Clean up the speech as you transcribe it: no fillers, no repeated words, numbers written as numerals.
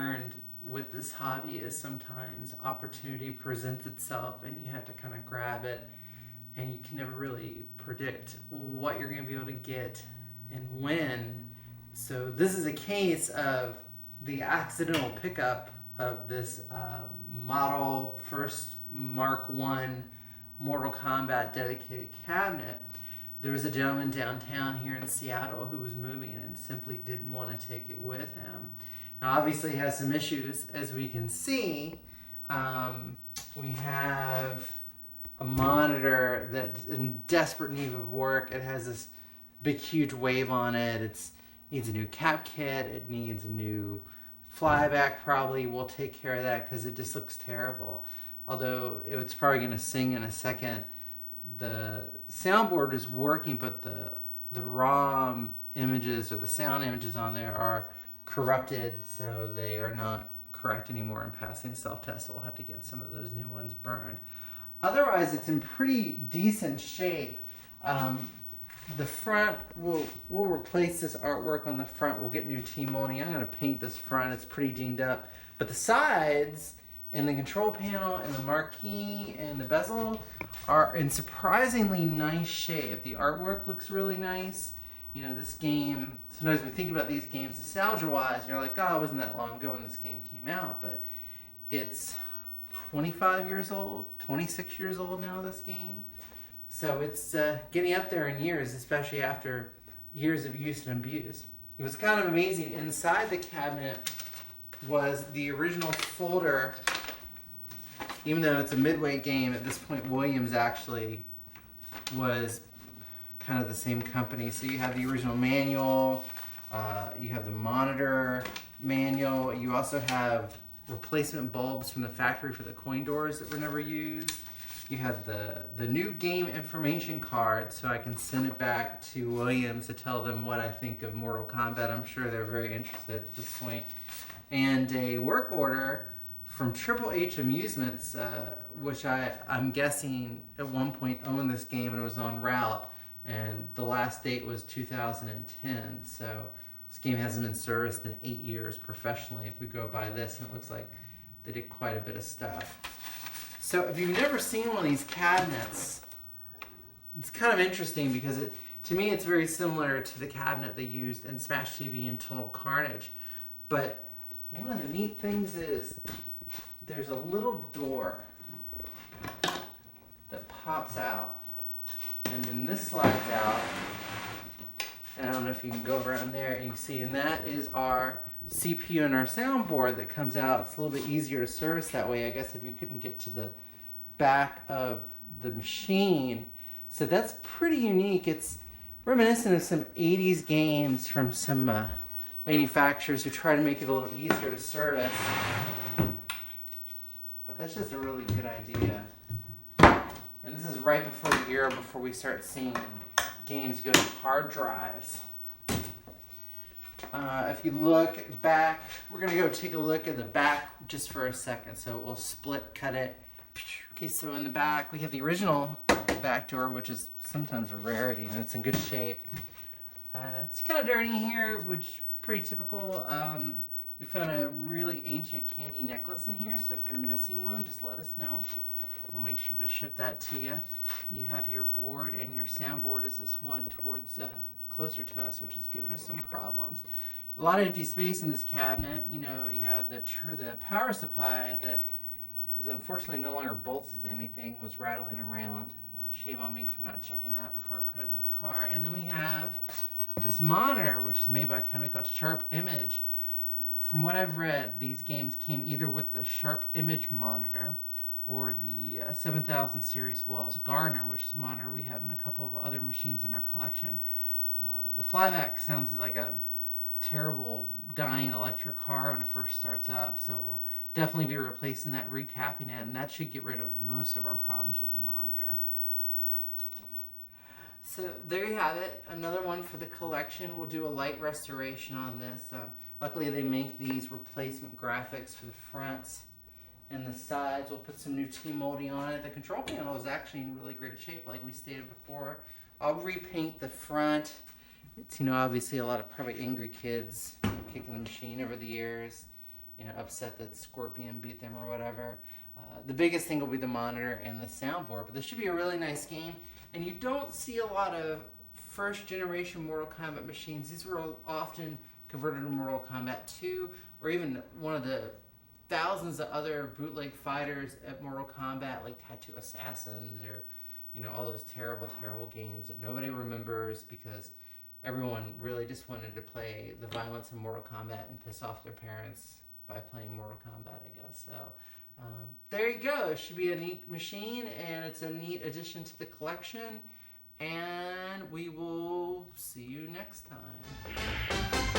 learned with this hobby is sometimes opportunity presents itself and you have to kind of grab it, and you can never really predict what you're going to be able to get and when. So this is a case of the accidental pickup of this model first Mark I Mortal Kombat dedicated cabinet. There was a gentleman downtown here in Seattle who was moving and simply didn't want to take it with him. Now obviously it has some issues, as we can see. We have a monitor that's in desperate need of work. It has this big huge wave on it. It needs a new cap kit. It needs a new flyback probably. We'll take care of that because it just looks terrible. Although it's probably going to sing in a second. The soundboard is working, but the ROM images or the sound images on there are corrupted, so they are not correct anymore and passing the self-test, so we'll have to get some of those new ones burned. Otherwise, it's in pretty decent shape. The front, we'll replace this artwork on the front. We'll get new T-molding. I'm going to paint this front. It's pretty dinged up. But the sides and the control panel and the marquee and the bezel are in surprisingly nice shape. The artwork looks really nice. You know, this game, sometimes we think about these games nostalgia-wise, and you're like, oh, it wasn't that long ago when this game came out, but it's 25 years old, 26 years old now, this game. So it's getting up there in years, especially after years of use and abuse. It was kind of amazing. Inside the cabinet was the original folder. Even though it's a midway game, at this point Williams actually was kind of the same company. So you have the original manual, you have the monitor manual, you also have replacement bulbs from the factory for the coin doors that were never used. You have the new game information card, so I can send it back to Williams to tell them what I think of Mortal Kombat. I'm sure they're very interested at this point. And a work order from Triple H Amusements, which I'm guessing at one point owned this game and it was on route, and the last date was 2010, so this game hasn't been serviced in 8 years professionally if we go by this, and it looks like they did quite a bit of stuff. So if you've never seen one of these cabinets, it's kind of interesting because to me it's very similar to the cabinet they used in Smash TV and Total Carnage, but one of the neat things is there's a little door that pops out, and then this slides out, and I don't know if you can go around there and you can see, and that is our CPU and our soundboard that comes out. It's a little bit easier to service that way, I guess, if you couldn't get to the back of the machine. So that's pretty unique. It's reminiscent of some 80s games from some manufacturers who try to make it a little easier to service. But that's just a really good idea. And this is right before the era before we start seeing games go to hard drives. If you look back, we're going to go take a look at the back just for a second. So we'll split cut it. Okay, so in the back we have the original back door, which is sometimes a rarity, and it's in good shape. It's kind of dirty here, which is pretty typical. We found a really ancient candy necklace in here, so if you're missing one, just let us know. We'll make sure to ship that to you. You have your board, and your soundboard is this one towards closer to us, which is giving us some problems. A lot of empty space in this cabinet. You know, you have the power supply that is unfortunately no longer bolted to anything, was rattling around. Shame on me for not checking that before I put it in that car. And then we have this monitor, which is made by a company called Sharp Image. From what I've read, these games came either with the Sharp Image monitor or the 7000 series Wells Gardner, which is a monitor we have in a couple of other machines in our collection. The flyback sounds like a terrible dying electric car when it first starts up, so we'll definitely be replacing that, recapping it, and that should get rid of most of our problems with the monitor. So there you have it, another one for the collection. We'll do a light restoration on this. Luckily they make these replacement graphics for the fronts and the sides. We'll put some new T-molding on it. The control panel is actually in really great shape, like we stated before. I'll repaint the front. It's, you know, obviously a lot of probably angry kids kicking the machine over the years. upset that Scorpion beat them or whatever. The biggest thing will be the monitor and the soundboard, but this should be a really nice game. And you don't see a lot of first generation Mortal Kombat machines. These were often converted to Mortal Kombat 2, or even one of the thousands of other bootleg fighters at Mortal Kombat, like Tattoo Assassins, or all those terrible games that nobody remembers because everyone really just wanted to play the violence in Mortal Kombat and piss off their parents by playing Mortal Kombat, I guess. So there you go. It should be a neat machine, and it's a neat addition to the collection. And we will see you next time.